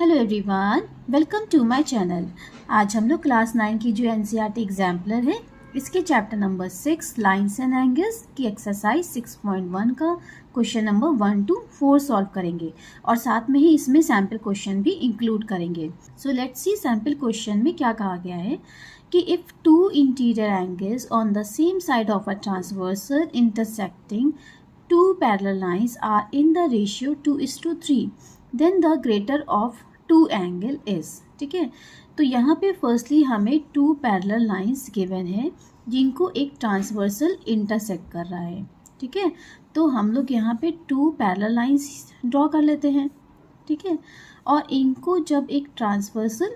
Hello everyone, welcome to my channel. आज हम लोग क्लास 9 की जो एनसीईआरटी एग्जाम्पलर है इसके chapter number 6 lines and angles की एक्सरसाइज 6.1 का क्वेश्चन नंबर 1 to 4 सॉल्व करेंगे और साथ में ही इसमें सैम्पल क्वेश्चन भी इंक्लूड करेंगे। So let's see sample question में क्या कहा गया है कि if two interior angles on the same side of a transversal intersecting two parallel lines are in the ratio 2:3 then the greater of two angle is। ठीक है, तो यहाँ पे फर्स्टली हमें टू पैरेलल लाइंस गिवन है जिनको एक transversal intersect कर रहा है। ठीक है, तो हम लोग यहाँ पे टू पैरेलल लाइंस ड्रॉ कर लेते हैं। ठीक है, और इनको जब एक ट्रांसवर्सल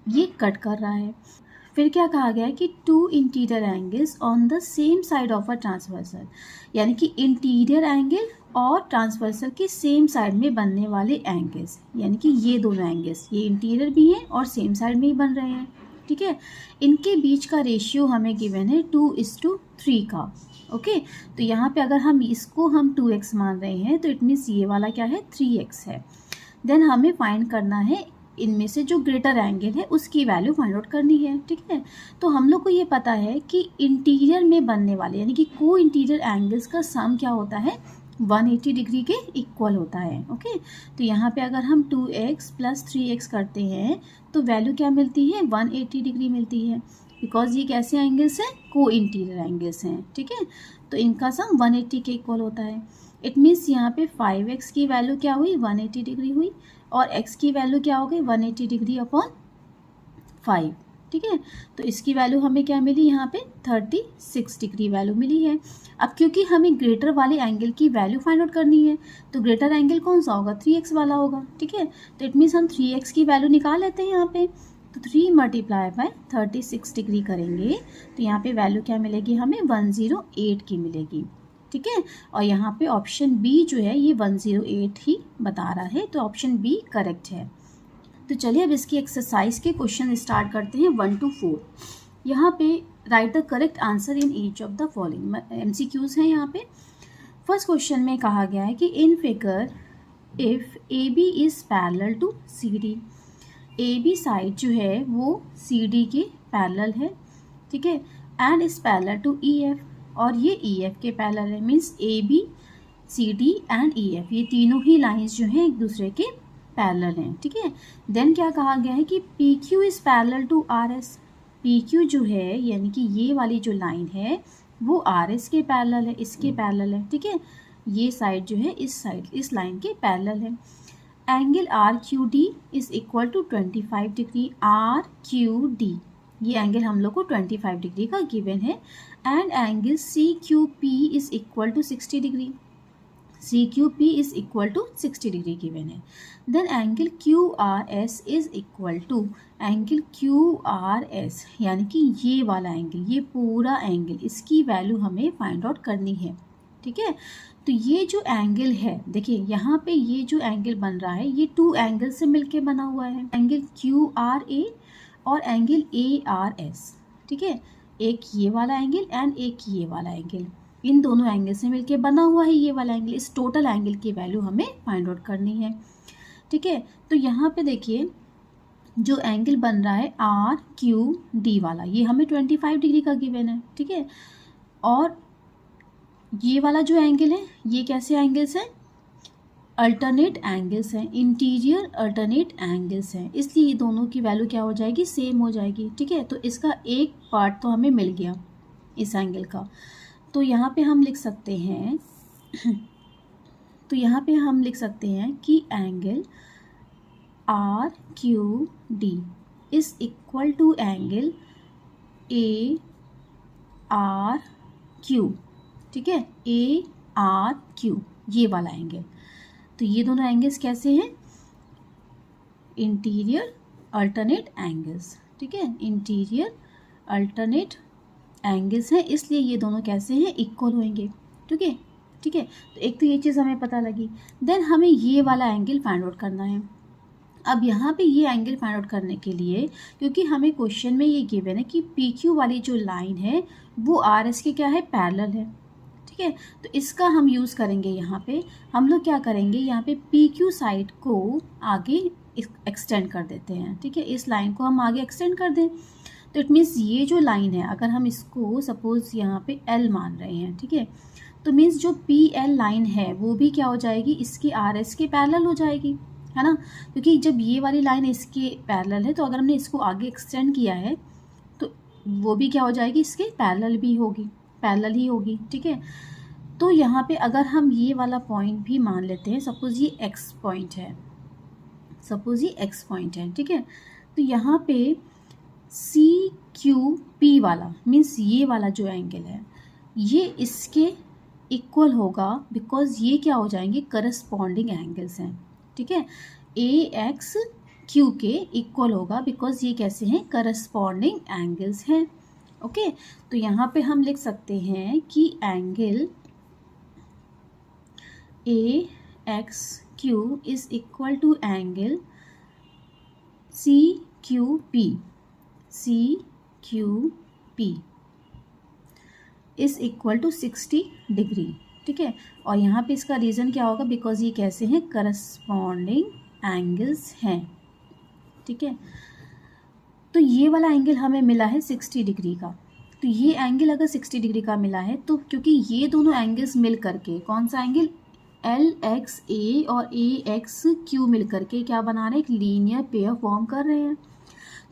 ये कट कर रहा है, फिर क्या कहा गया है कि to interior angles on the same side of a transversal, यानी कि इंटीरियर एंगल और ट्रांसवर्सल के सेम साइड में बनने वाले एंगल्स, यानी कि ये दोनों एंगल्स ये इंटीरियर भी हैं और सेम साइड में ही बन रहे हैं। ठीक है, इनके बीच का रेशियो हमें गिवन है 2:3 का। ओके, तो यहाँ पे अगर हम इसको 2x मान रहे हैं तो इट मीन्स ये वाला क्या है 3x है। देन हमें फाइंड करना है इनमें से जो ग्रेटर एंगल है उसकी वैल्यू फाइंड आउट करनी है। ठीक है, तो हम लोग को ये पता है कि इंटीरियर में बनने वाले यानी कि को इंटीरियर एंगल्स का सम क्या होता है 180 डिग्री के इक्वल होता है। ओके, तो यहाँ पे अगर हम 2x + 3x करते हैं तो वैल्यू क्या मिलती है 180 डिग्री मिलती है, बिकॉज ये कैसे एंगल्स हैं को इंटीरियर एंगल्स हैं। ठीक है, तो इनका सम 180 के इक्वल होता है। इट मीन्स यहाँ पे 5x की वैल्यू क्या हुई 180 डिग्री हुई और x की वैल्यू क्या हो गई 180 डिग्री अपॉन 5। ठीक है, तो इसकी वैल्यू हमें क्या मिली यहाँ पे 36 डिग्री वैल्यू मिली है। अब क्योंकि हमें ग्रेटर वाले एंगल की वैल्यू फाइंड आउट करनी है तो ग्रेटर एंगल कौन सा होगा 3x वाला होगा। ठीक है, तो इट मीन्स हम 3x की वैल्यू निकाल लेते हैं यहाँ पे, तो 3 × 36 डिग्री करेंगे तो यहाँ पे वैल्यू क्या मिलेगी हमें 108 की मिलेगी। ठीक है, और यहाँ पे ऑप्शन बी जो है ये 108 ही बता रहा है, तो ऑप्शन बी करेक्ट है। तो चलिए अब इसकी एक्सरसाइज के क्वेश्चन स्टार्ट करते हैं 1 to 4। यहाँ पे right the correct answer in each of the following MCQs हैं। यहाँ पे फर्स्ट क्वेश्चन में कहा गया है कि in figure if AB is parallel to CD, AB side जो है वो CD के पैरेलल है। ठीक है, and is parallel to EF, और ये EF के पैरेलल है। Means AB, CD and EF ये तीनों ही लाइंस जो हैं एक दूसरे के पैरेलल हैं। ठीक है, देन क्या कहा गया है कि PQ is parallel to RS, PQ जो है यानी कि ये वाली जो लाइन है वो RS के पैरेलल है, इसके पैरेलल है। ठीक है, ये साइड जो है इस साइड इस लाइन के पैरेलल है। Angle RQD is equal to 25 degree, RQD ये एंगल हम लोग को 25 डिग्री का गिवन है। And angle CQP is equal to 60 degree, CQP is equal to 60 degree given है। Then angle QRS is equal to angle QRS यानी कि ये वाला एंगल, ये पूरा एंगल, इसकी वैल्यू हमें फाइंड आउट करनी है। ठीक है, तो ये जो एंगल है देखिए यहाँ पे ये जो एंगल बन रहा है ये टू एंगल से मिलके बना हुआ है, एंगल QRA और एंगल ARS। ठीक है, एक ये वाला एंगल एंड एक ये वाला एंगल, इन दोनों एंगल से मिलके बना हुआ है ये वाला एंगल। इस टोटल एंगल की वैल्यू हमें फाइंड आउट करनी है। ठीक है, तो यहाँ पे देखिए जो एंगल बन रहा है RQD वाला ये हमें 25 डिग्री का गिवन है। ठीक है, और ये वाला जो एंगल है ये कैसे एंगल्स हैं अल्टरनेट एंगल्स हैं, इंटीरियर अल्टरनेट एंगल्स हैं, इसलिए ये दोनों की वैल्यू क्या हो जाएगी सेम हो जाएगी। ठीक है, तो इसका एक पार्ट तो हमें मिल गया इस एंगल का, तो यहाँ पे हम लिख सकते हैं कि angle RQD is equal to angle ARQ। ठीक है, ARQ ये वाला एंगल, तो ये दोनों एंगल्स कैसे हैं इंटीरियर अल्टरनेट एंगल्स। ठीक है, इंटीरियर अल्टरनेट एंगल्स हैं, इसलिए ये दोनों कैसे हैं इक्वल होंगे। ठीक है, ठीक है, तो एक तो ये चीज़ हमें पता लगी। देन हमें ये वाला एंगल फाइंड आउट करना है। अब यहाँ पे ये एंगल फाइंड आउट करने के लिए क्योंकि हमें क्वेश्चन में ये गिवन है कि PQ वाली जो लाइन है वो RS के क्या है पैरेलल है। ठीक ठीक है। तो इसका हम यूज़ करेंगे यहाँ पे, हम लोग क्या करेंगे यहाँ पे पी क्यू साइड को आगे एक्सटेंड कर देते हैं, ठीक है। इस लाइन को हम आगे एक्सटेंड कर दें तो इट मीन्स ये जो लाइन है अगर हम इसको सपोज यहाँ पे एल मान रहे हैं, ठीक है, तो मीन्स जो पी एल लाइन है वो भी क्या हो जाएगी, इसकी आर एस के पैरेलल हो जाएगी, है ना। क्योंकि जब ये वाली लाइन इसके पैरेलल है तो अगर हमने इसको आगे एक्सटेंड किया है तो वो भी क्या हो जाएगी, इसके पैरेलल भी होगी, पैरेलल ही होगी, ठीक है। तो यहाँ पे अगर हम ये वाला पॉइंट भी मान लेते हैं, सपोज ये एक्स पॉइंट है, सपोज ये एक्स पॉइंट है, ठीक है। तो यहाँ पे सी क्यू पी वाला मीन्स ये वाला जो एंगल है ये इसके इक्वल होगा, बिकॉज ये क्या हो जाएंगे, करस्पॉन्डिंग एंगल्स हैं, ठीक है। ए एक्स क्यू के इक्वल होगा बिकॉज ये कैसे हैं, करस्पॉन्डिंग एंगल्स हैं, ओके। तो यहाँ पे हम लिख सकते हैं कि angle A X Q is equal to angle C Q P, C Q P is equal to 60 degree, ठीक है। और यहाँ पे इसका रीज़न क्या होगा, बिकॉज ये कैसे हैं, करस्पॉन्डिंग एंगल्स हैं, ठीक है। तो ये वाला एंगल हमें मिला है 60 डिग्री का, तो ये एंगल अगर 60 डिग्री का मिला है तो क्योंकि ये दोनों एंगल्स मिल करके कौन सा एंगल, एल एक्स ए और ए एक्स क्यू मिल करके क्या बना रहे हैं, एक लीनियर पेयर फॉर्म कर रहे हैं।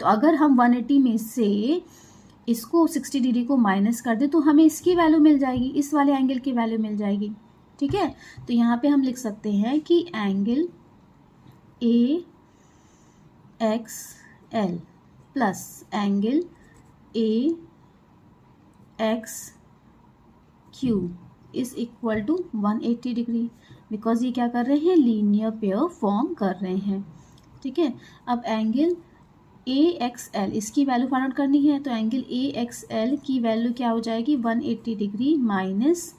तो अगर हम 180 में से इसको 60 डिग्री को माइनस कर दें तो हमें इसकी वैल्यू मिल जाएगी, इस वाले एंगल की वैल्यू मिल जाएगी, ठीक है। तो यहाँ पे हम लिख सकते हैं कि angle A X L plus angle A X Q is equal to 180 degree, because ये क्या कर रहे हैं, लीनियर पेयर फॉर्म कर रहे हैं, ठीक है। अब एंगल ए एक्स एल इसकी वैल्यू फाइंड आउट करनी है, तो एंगल ए एक्स एल की वैल्यू क्या हो जाएगी, 180 degree minus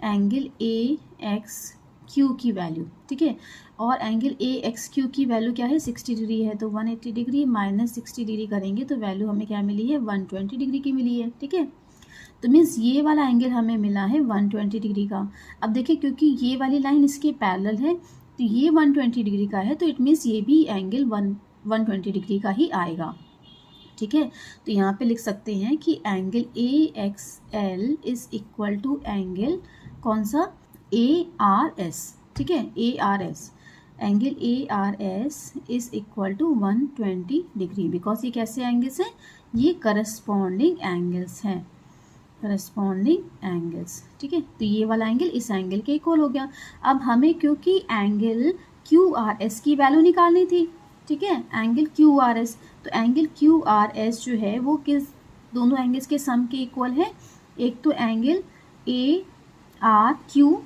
angle A X Q की वैल्यू, ठीक है। और एंगल ए एक्स क्यू की वैल्यू क्या है, 60 डिग्री है, तो 180 डिग्री माइनस 60 डिग्री करेंगे तो वैल्यू हमें क्या मिली है, 120 डिग्री की मिली है, ठीक है। तो मीन्स ये वाला एंगल हमें मिला है 120 डिग्री का। अब देखिए क्योंकि ये वाली लाइन इसके पैरेलल है तो ये 120 डिग्री का है, तो इट मीन्स ये भी एंगल 120 डिग्री का ही आएगा, ठीक है। तो यहाँ पे लिख सकते हैं कि angle A X L is equal to angle कौन सा, ए आर एस, ठीक है, A R S, angle A R S is equal to 120 degree, because ये कैसे एंगल्स हैं, ये करस्पॉन्डिंग एंगल्स हैं, करस्पॉन्डिंग एंगल्स, ठीक है। तो ये वाला एंगल इस एंगल के इक्वल हो गया। अब हमें क्योंकि एंगल क्यू आर एस की वैल्यू निकालनी थी, ठीक है, एंगल क्यू आर एस, तो एंगल क्यू आर एस जो है वो किस, दोनों एंगल्स के सम के इक्वल है, एक तो angle A R Q,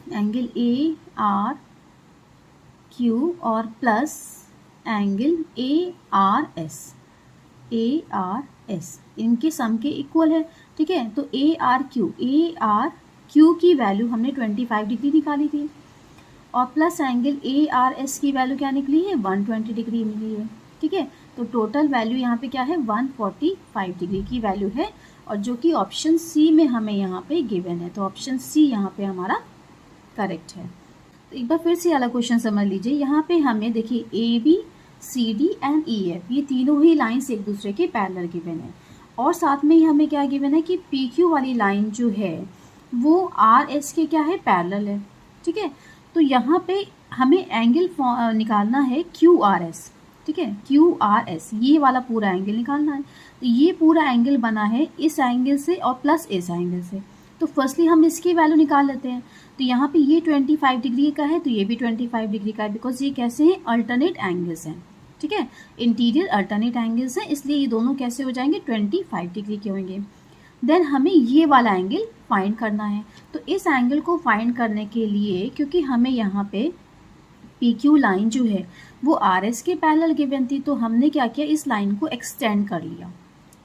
angle A R Q और plus angle A R S, A R S इनके सम के इक्वल है, ठीक है। तो ए आर क्यू की वैल्यू हमने 25 डिग्री निकाली थी और plus angle A R S की वैल्यू क्या निकली है, 120 डिग्री मिली है, ठीक है। तो टोटल वैल्यू यहाँ पे क्या है, 145 डिग्री की वैल्यू है, और जो कि ऑप्शन सी में हमें यहाँ पे गिवन है, तो ऑप्शन सी यहाँ पे हमारा करेक्ट है। तो एक बार फिर से वाला क्वेश्चन समझ लीजिए, यहाँ पे हमें देखिए A B C D and E F ये तीनों ही लाइन्स एक दूसरे के पैरेलल गिवन है, और साथ में ही हमें क्या गिवन है कि पी क्यू वाली लाइन जो है वो आर एस के क्या है, पैरेलल है, ठीक है। तो यहाँ पे हमें एंगल निकालना है क्यू आर एस, ठीक है, क्यू आर एस ये वाला पूरा एंगल निकालना है। तो ये पूरा एंगल बना है इस एंगल से और प्लस इस एंगल से, तो फर्स्टली हम इसकी वैल्यू निकाल लेते हैं। तो यहाँ पे ये 25 डिग्री का है तो ये भी 25 डिग्री का है, बिकॉज ये कैसे हैं, अल्टरनेट एंगल्स हैं, ठीक है, इंटीरियर अल्टरनेट एंगल्स हैं, इसलिए ये दोनों कैसे हो जाएंगे, 25 डिग्री के होंगे। देन हमें ये वाला एंगल फाइंड करना है, तो इस एंगल को फाइंड करने के लिए क्योंकि हमें यहाँ पे पी क्यू लाइन जो है वो आर एस के पैरेलल गिवन थी, तो हमने क्या किया, इस लाइन को एक्सटेंड कर लिया,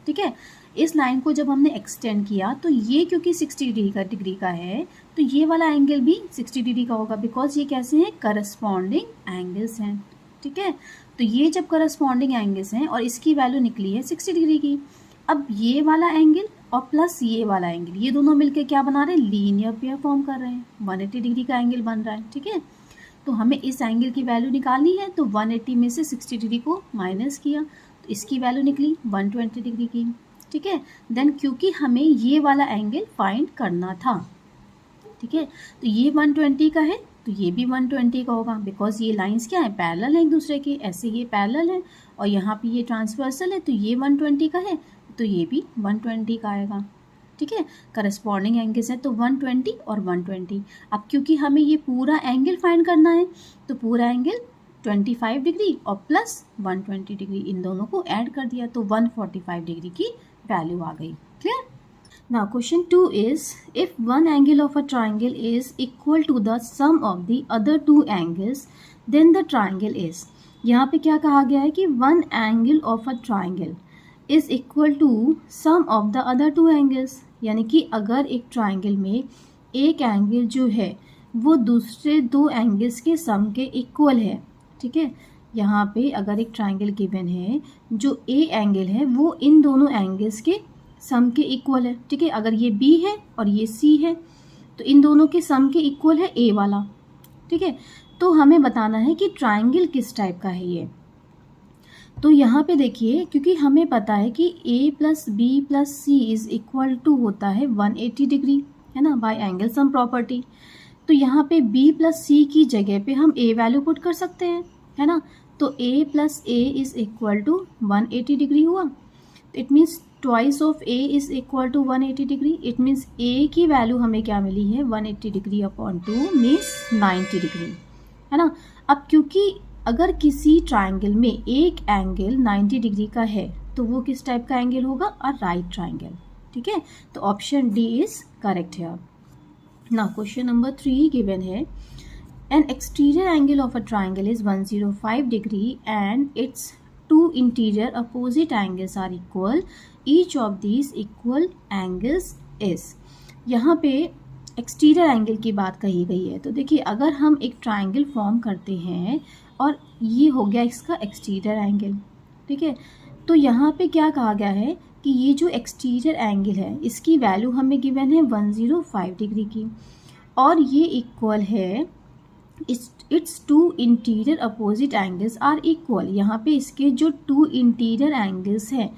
ठीक है। इस लाइन को जब हमने एक्सटेंड किया तो ये क्योंकि 60 डिग्री का है तो ये वाला एंगल भी 60 डिग्री का होगा, बिकॉज ये कैसे हैं, करस्पॉन्डिंग एंगल्स हैं, ठीक है। तो ये जब करस्पॉन्डिंग एंगल्स हैं और इसकी वैल्यू निकली है 60 डिग्री की, अब ये वाला एंगल और प्लस ये वाला एंगल, ये दोनों मिलकर क्या बना रहे हैं, लीनियर पेयर फॉर्म कर रहे हैं, 180 डिग्री का एंगल बन रहा है। ठीक है, तो हमें इस एंगल की वैल्यू निकालनी है, तो 180 में से 60 डिग्री को माइनस किया तो इसकी वैल्यू निकली 120 डिग्री की। ठीक है, देन क्योंकि हमें ये वाला एंगल फाइंड करना था, ठीक है, तो ये 120 का है तो ये भी 120 का होगा, बिकॉज ये लाइंस क्या है, पैरेलल है एक दूसरे के, ऐसे ये पैरेलल है और यहाँ पे ये ट्रांसवर्सल है, तो ये 120 का है तो ये भी 120 का आएगा। ठीक है, करस्पॉन्डिंग एंगल्स है तो 120 और 120। अब क्योंकि हमें ये पूरा एंगल फाइंड करना है तो पूरा एंगल 25 डिग्री और प्लस 120 डिग्री, इन दोनों को ऐड कर दिया तो 145 डिग्री की वैल्यू आ गई। Clear? Now question 2 is, if one angle of a triangle is equal to the sum of the other two angles, then the triangle is। यहाँ पे क्या कहा गया है कि one angle of a triangle is equal to sum of the other two angles, यानी कि अगर एक ट्राइंगल में एक एंगल जो है वो दूसरे दो एंगल्स के सम के इक्वल है। ठीक है, यहाँ पे अगर एक ट्राइंगल गिवन है जो ए एंगल है वो इन दोनों एंगल्स के सम के इक्वल है। ठीक है, अगर ये बी है और ये सी है तो इन दोनों के सम के इक्वल है ए वाला। ठीक है, तो हमें बताना है कि ट्राइंगल किस टाइप का है ये। तो यहाँ पे देखिए, क्योंकि हमें पता है कि A plus B plus C is equal to होता है 180 डिग्री, है ना, बाय एंगल सम प्रॉपर्टी। तो यहाँ पे बी प्लस सी की जगह पे हम ए वैल्यू पुट कर सकते हैं, है ना, तो A plus A is equal to 180 degree हुआ। It means twice of A is equal to 180 degree. It means A की वैल्यू हमें क्या मिली है, 180 डिग्री अपॉन 2 मीन्स 90 डिग्री, है ना। अब क्योंकि अगर किसी ट्राइंगल में एक एंगल 90 डिग्री का है तो वो किस टाइप का एंगल होगा, अ राइट ट्राइंगल। ठीक है, तो ऑप्शन डी इज करेक्ट है। नाउ क्वेश्चन नंबर 3 गिवन है, N exterior angle of a triangle is 105 degree and it's two interior opposite angles are equal, each of these equal angles is। यहाँ पे exterior angle की बात कही गई है। तो देखिए, अगर हम एक ट्राइंगल फॉर्म करते हैं और ये हो गया इसका एक्सटीरियर एंगल, ठीक है, तो यहाँ पे क्या कहा गया है कि ये जो एक्सटीरियर एंगल है इसकी वैल्यू हमें गिवन है 105 डिग्री की और ये इक्वल है its two interior opposite angles are equal. यहाँ पे इसके जो टू इंटीरियर एंगल्स हैं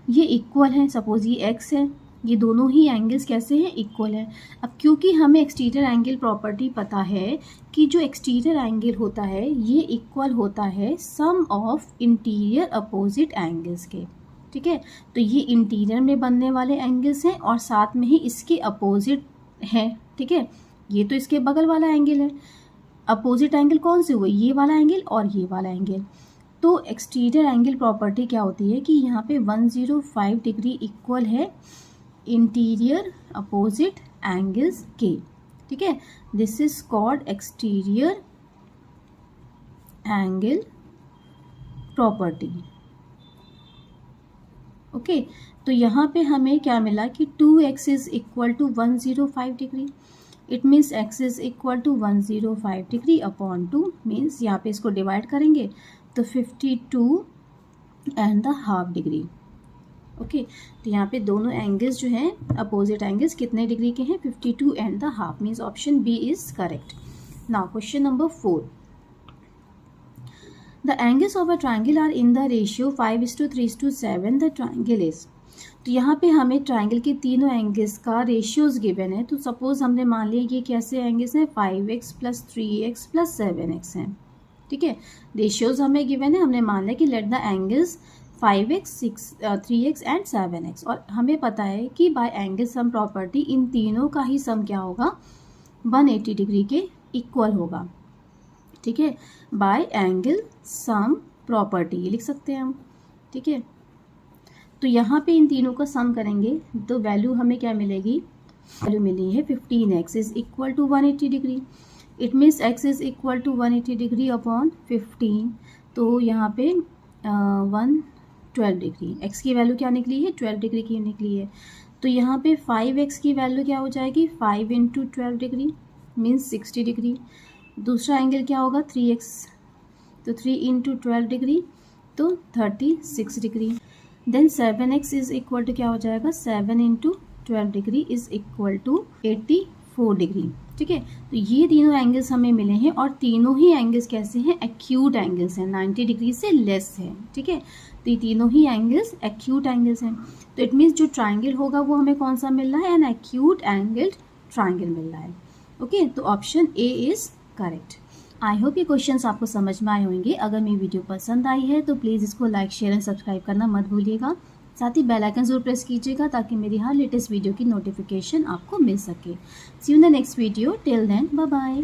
ये इक्वल हैं। सपोज ये एक्स है, ये दोनों ही एंगल्स कैसे हैं, इक्वल है। अब क्योंकि हमें एक्सटीरियर एंगल प्रॉपर्टी पता है कि जो एक्सटीरियर एंगल होता है ये इक्वल होता है सम ऑफ इंटीरियर अपोजिट एंगल्स के। ठीक है, तो ये इंटीरियर में बनने वाले एंगल्स हैं और साथ में ही इसके अपोजिट हैं। ठीक है, ये तो इसके बगल वाला एंगल है। अपोजिट एंगल कौन से हुए, ये वाला एंगल और ये वाला एंगल। तो एक्सटीरियर एंगल प्रॉपर्टी क्या होती है कि यहाँ पे 105 डिग्री इक्वल है इंटीरियर अपोजिट एंगल्स के। ठीक है, this is called exterior angle property. Okay, तो यहाँ पे हमें क्या मिला कि 2x is equal to 105 degree. It means x is equal to 105 degree upon 2 means यहाँ पे इसको डिवाइड करेंगे तो 52.5 डिग्री। ओके, तो यहाँ पे दोनों एंगल्स जो हैं अपोजिट एंगल्स कितने डिग्री के हैं, 52.5 means option B is correct. Now question number 4, the angles of a triangle are in the ratio 5:3:7 the triangle is. तो यहाँ पे हमें ट्राइंगल के तीनों एंगल्स का रेशियोज गिवन है। तो सपोज हमने मान लिया ये कैसे एंगल्स हैं, 5x + 3x + 7x हैं। ठीक है, रेशियोज हमें गिवन है, हमने मान लिया कि let the angles 5x 3x and 7x। और हमें पता है कि bye angle sum property in तीनों का ही सम क्या होगा, 180 डिग्री के इक्वल होगा। ठीक है, बाय एंगल सम प्रॉपर्टी ये लिख सकते हैं हम। ठीक है, तो यहाँ पे इन तीनों का सम करेंगे तो वैल्यू हमें क्या मिलेगी, वैल्यू मिली है 15x is equal to 180 degree. It means x is equal to 180 degree upon 15, तो यहाँ पे 112 डिग्री। x की वैल्यू क्या निकली है, 12 डिग्री की निकली है। तो यहाँ पे 5x की वैल्यू क्या हो जाएगी, 5 × 12 डिग्री मीन्स 60 डिग्री। दूसरा एंगल क्या होगा 3x, तो 3 × 12 डिग्री तो 36 degree. Then 7x is equal to क्या हो जाएगा, 7 × 12 degree is equal to 84 degree. ठीक है, तो ये तीनों एंगल्स हमें मिले हैं और तीनों ही एंगल्स कैसे हैं, एक्यूट एंगल्स हैं, 90 डिग्री से लेस है। ठीक है, तो ये तीनों ही एंगल्स एक्यूट एंगल्स हैं। तो इट मीन्स जो ट्राइंगल होगा वो हमें कौन सा मिल रहा है, एन एक्यूट एंगल्ड ट्राइंगल मिल रहा है। ओके, तो option A is correct. I hope ये क्वेश्चंस आपको समझ में आए होंगे। अगर मेरी वीडियो पसंद आई है तो प्लीज़ इसको लाइक शेयर एंड सब्सक्राइब करना मत भूलिएगा। साथ ही बेल आइकन जरूर प्रेस कीजिएगा ताकि मेरी हर लेटेस्ट वीडियो की नोटिफिकेशन आपको मिल सके। See you in the next video, till then bye bye.